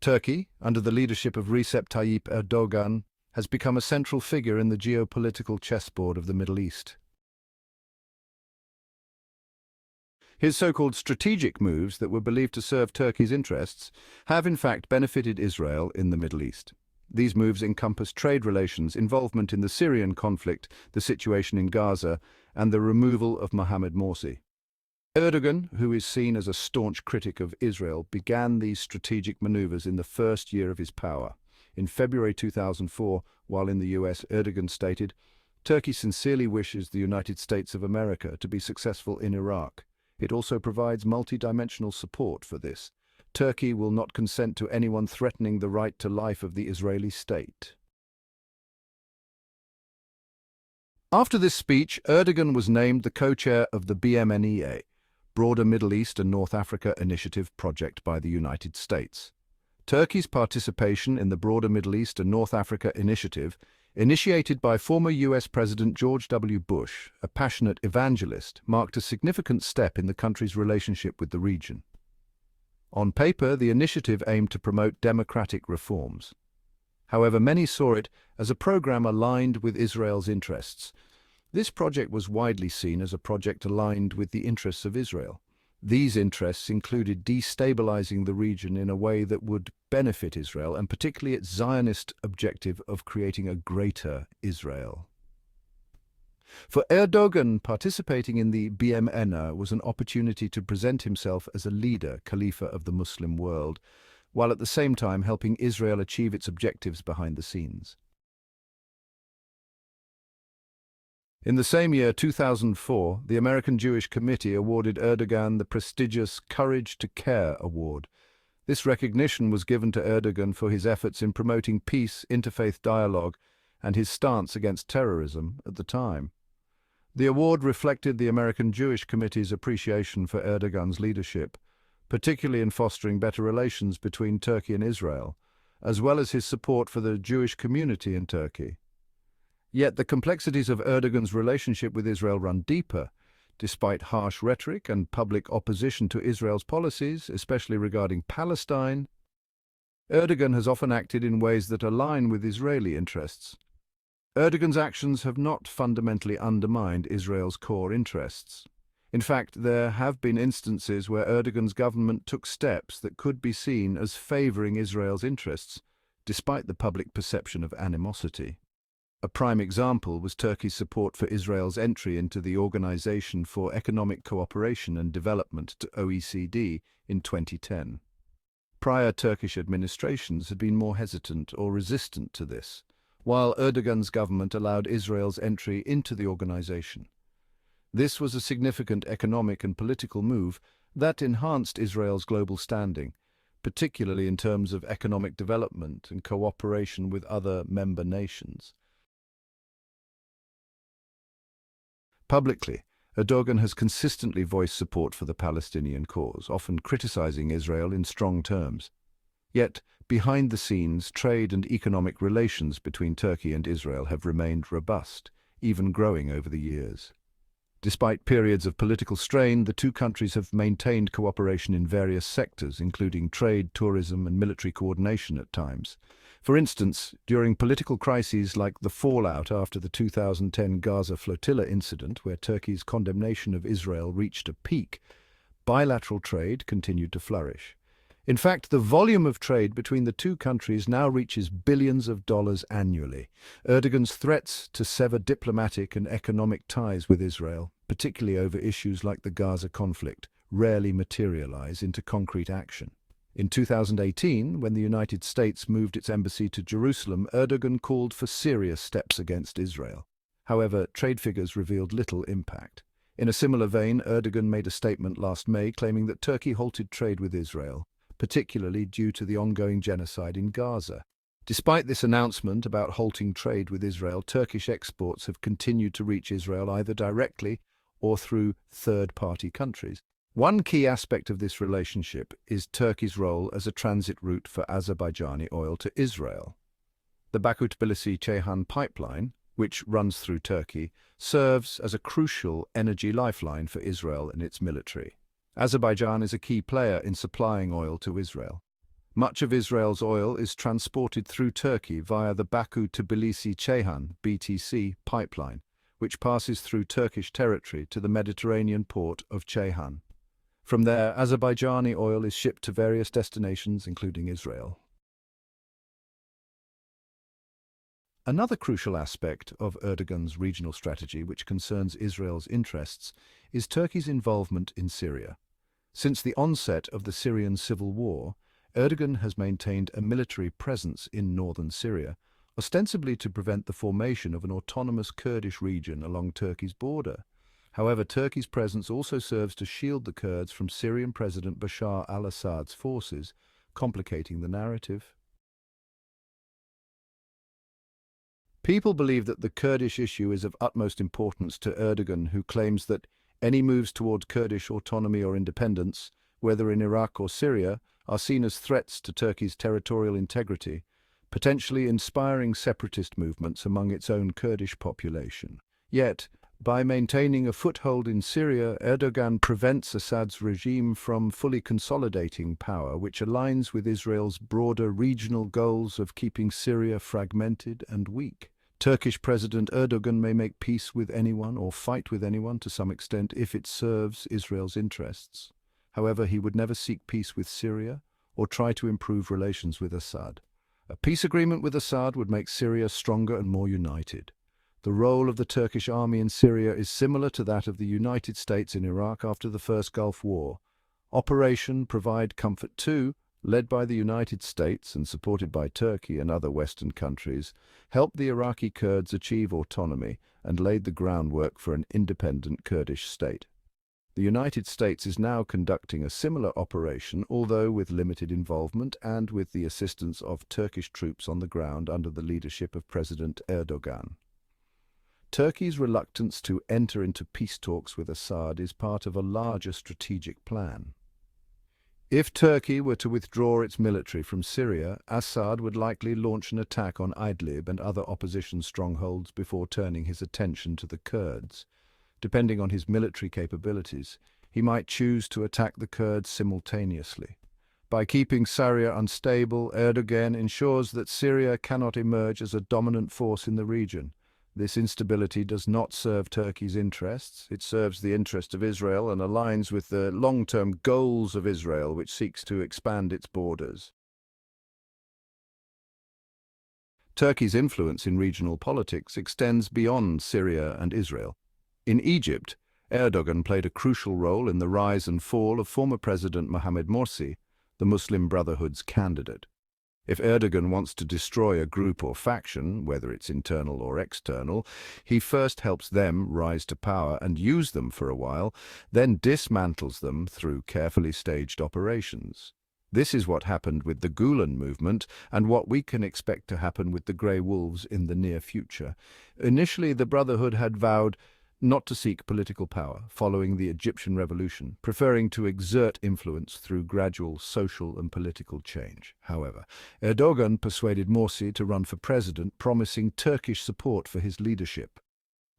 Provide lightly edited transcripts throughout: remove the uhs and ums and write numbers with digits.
Turkey, under the leadership of Recep Tayyip Erdogan, has become a central figure in the geopolitical chessboard of the Middle East. His so-called strategic moves that were believed to serve Turkey's interests have in fact benefited Israel in the Middle East. These moves encompass trade relations, involvement in the Syrian conflict, the situation in Gaza, and the removal of Mohamed Morsi. Erdogan, who is seen as a staunch critic of Israel, began these strategic maneuvers in the first year of his power. In February 2004, while in the US, Erdogan stated, "Turkey sincerely wishes the United States of America to be successful in Iraq. It also provides multidimensional support for this. Turkey will not consent to anyone threatening the right to life of the Israeli state." After this speech, Erdogan was named the co-chair of the BMNEA, Broader Middle East and North Africa Initiative project by the United States. Turkey's participation in the Broader Middle East and North Africa Initiative, initiated by former US President George W. Bush, a passionate evangelist, marked a significant step in the country's relationship with the region. On paper, the initiative aimed to promote democratic reforms. However, many saw it as a program aligned with Israel's interests. This project was widely seen as a project aligned with the interests of Israel. These interests included destabilizing the region in a way that would benefit Israel, and particularly its Zionist objective of creating a greater Israel. For Erdogan, participating in the BMNA was an opportunity to present himself as a leader, Khalifa of the Muslim world, while at the same time helping Israel achieve its objectives behind the scenes. In the same year, 2004, the American Jewish Committee awarded Erdogan the prestigious Courage to Care Award. This recognition was given to Erdogan for his efforts in promoting peace, interfaith dialogue, and his stance against terrorism at the time. The award reflected the American Jewish Committee's appreciation for Erdogan's leadership, particularly in fostering better relations between Turkey and Israel, as well as his support for the Jewish community in Turkey. Yet the complexities of Erdogan's relationship with Israel run deeper. Despite harsh rhetoric and public opposition to Israel's policies, especially regarding Palestine, Erdogan has often acted in ways that align with Israeli interests. Erdogan's actions have not fundamentally undermined Israel's core interests. In fact, there have been instances where Erdogan's government took steps that could be seen as favoring Israel's interests, despite the public perception of animosity. A prime example was Turkey's support for Israel's entry into the Organization for Economic Cooperation and Development, to OECD, in 2010. Prior Turkish administrations had been more hesitant or resistant to this, while Erdogan's government allowed Israel's entry into the organization. This was a significant economic and political move that enhanced Israel's global standing, particularly in terms of economic development and cooperation with other member nations. Publicly, Erdogan has consistently voiced support for the Palestinian cause, often criticizing Israel in strong terms. Yet, behind the scenes, trade and economic relations between Turkey and Israel have remained robust, even growing over the years. Despite periods of political strain, the two countries have maintained cooperation in various sectors, including trade, tourism, and military coordination at times. For instance, during political crises like the fallout after the 2010 Gaza flotilla incident, where Turkey's condemnation of Israel reached a peak, bilateral trade continued to flourish. In fact, the volume of trade between the two countries now reaches billions of dollars annually. Erdogan's threats to sever diplomatic and economic ties with Israel, particularly over issues like the Gaza conflict, rarely materialize into concrete action. In 2018, when the United States moved its embassy to Jerusalem, Erdogan called for serious steps against Israel. However, trade figures revealed little impact. In a similar vein, Erdogan made a statement last May claiming that Turkey halted trade with Israel, particularly due to the ongoing genocide in Gaza. Despite this announcement about halting trade with Israel, Turkish exports have continued to reach Israel either directly or through third-party countries. One key aspect of this relationship is Turkey's role as a transit route for Azerbaijani oil to Israel. The Baku-Tbilisi-Ceyhan pipeline, which runs through Turkey, serves as a crucial energy lifeline for Israel and its military. Azerbaijan is a key player in supplying oil to Israel. Much of Israel's oil is transported through Turkey via the Baku-Tbilisi-Ceyhan (BTC) pipeline, which passes through Turkish territory to the Mediterranean port of Ceyhan. From there, Azerbaijani oil is shipped to various destinations, including Israel. Another crucial aspect of Erdogan's regional strategy, which concerns Israel's interests, is Turkey's involvement in Syria. Since the onset of the Syrian civil war, Erdogan has maintained a military presence in northern Syria, ostensibly to prevent the formation of an autonomous Kurdish region along Turkey's border. However, Turkey's presence also serves to shield the Kurds from Syrian President Bashar al-Assad's forces, complicating the narrative. People believe that the Kurdish issue is of utmost importance to Erdogan, who claims that any moves toward Kurdish autonomy or independence, whether in Iraq or Syria, are seen as threats to Turkey's territorial integrity, potentially inspiring separatist movements among its own Kurdish population. Yet, by maintaining a foothold in Syria, Erdogan prevents Assad's regime from fully consolidating power, which aligns with Israel's broader regional goals of keeping Syria fragmented and weak. Turkish President Erdogan may make peace with anyone or fight with anyone to some extent if it serves Israel's interests. However, he would never seek peace with Syria or try to improve relations with Assad. A peace agreement with Assad would make Syria stronger and more united. The role of the Turkish army in Syria is similar to that of the United States in Iraq after the First Gulf War. Operation Provide Comfort 2, led by the United States and supported by Turkey and other Western countries, helped the Iraqi Kurds achieve autonomy and laid the groundwork for an independent Kurdish state. The United States is now conducting a similar operation, although with limited involvement and with the assistance of Turkish troops on the ground under the leadership of President Erdogan. Turkey's reluctance to enter into peace talks with Assad is part of a larger strategic plan. If Turkey were to withdraw its military from Syria, Assad would likely launch an attack on Idlib and other opposition strongholds before turning his attention to the Kurds. Depending on his military capabilities, he might choose to attack the Kurds simultaneously. By keeping Syria unstable, Erdogan ensures that Syria cannot emerge as a dominant force in the region. This instability does not serve Turkey's interests. It serves the interest of Israel and aligns with the long-term goals of Israel, which seeks to expand its borders. Turkey's influence in regional politics extends beyond Syria and Israel. In Egypt, Erdogan played a crucial role in the rise and fall of former President Mohamed Morsi, the Muslim Brotherhood's candidate. If Erdogan wants to destroy a group or faction, whether it's internal or external, he first helps them rise to power and use them for a while, then dismantles them through carefully staged operations. This is what happened with the Gulen movement and what we can expect to happen with the Grey Wolves in the near future. Initially, the Brotherhood had vowed not to seek political power following the Egyptian revolution, preferring to exert influence through gradual social and political change. However, Erdogan persuaded Morsi to run for president, promising Turkish support for his leadership.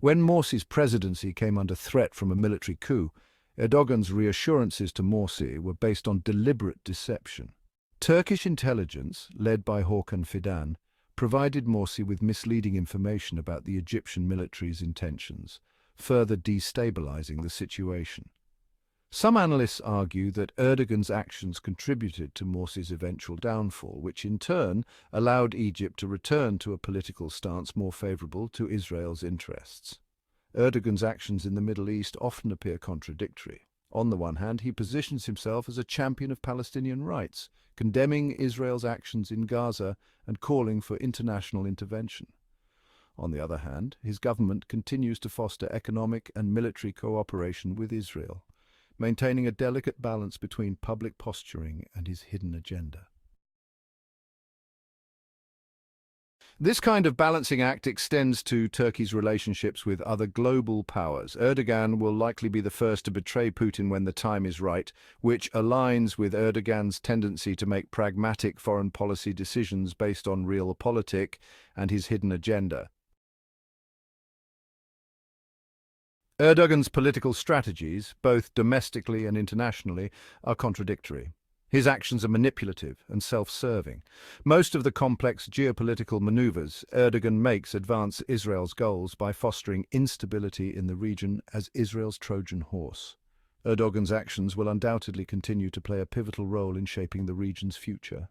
When Morsi's presidency came under threat from a military coup, Erdogan's reassurances to Morsi were based on deliberate deception. Turkish intelligence, led by Hakan Fidan, provided Morsi with misleading information about the Egyptian military's intentions, further destabilizing the situation. Some analysts argue that Erdogan's actions contributed to Morsi's eventual downfall, which in turn allowed Egypt to return to a political stance more favorable to Israel's interests. Erdogan's actions in the Middle East often appear contradictory. On the one hand, he positions himself as a champion of Palestinian rights, condemning Israel's actions in Gaza and calling for international intervention. On the other hand, his government continues to foster economic and military cooperation with Israel, maintaining a delicate balance between public posturing and his hidden agenda. This kind of balancing act extends to Turkey's relationships with other global powers. Erdogan will likely be the first to betray Putin when the time is right, which aligns with Erdogan's tendency to make pragmatic foreign policy decisions based on realpolitik and his hidden agenda. Erdogan's political strategies, both domestically and internationally, are contradictory. His actions are manipulative and self-serving. Most of the complex geopolitical maneuvers Erdogan makes advance Israel's goals by fostering instability in the region as Israel's Trojan horse. Erdogan's actions will undoubtedly continue to play a pivotal role in shaping the region's future.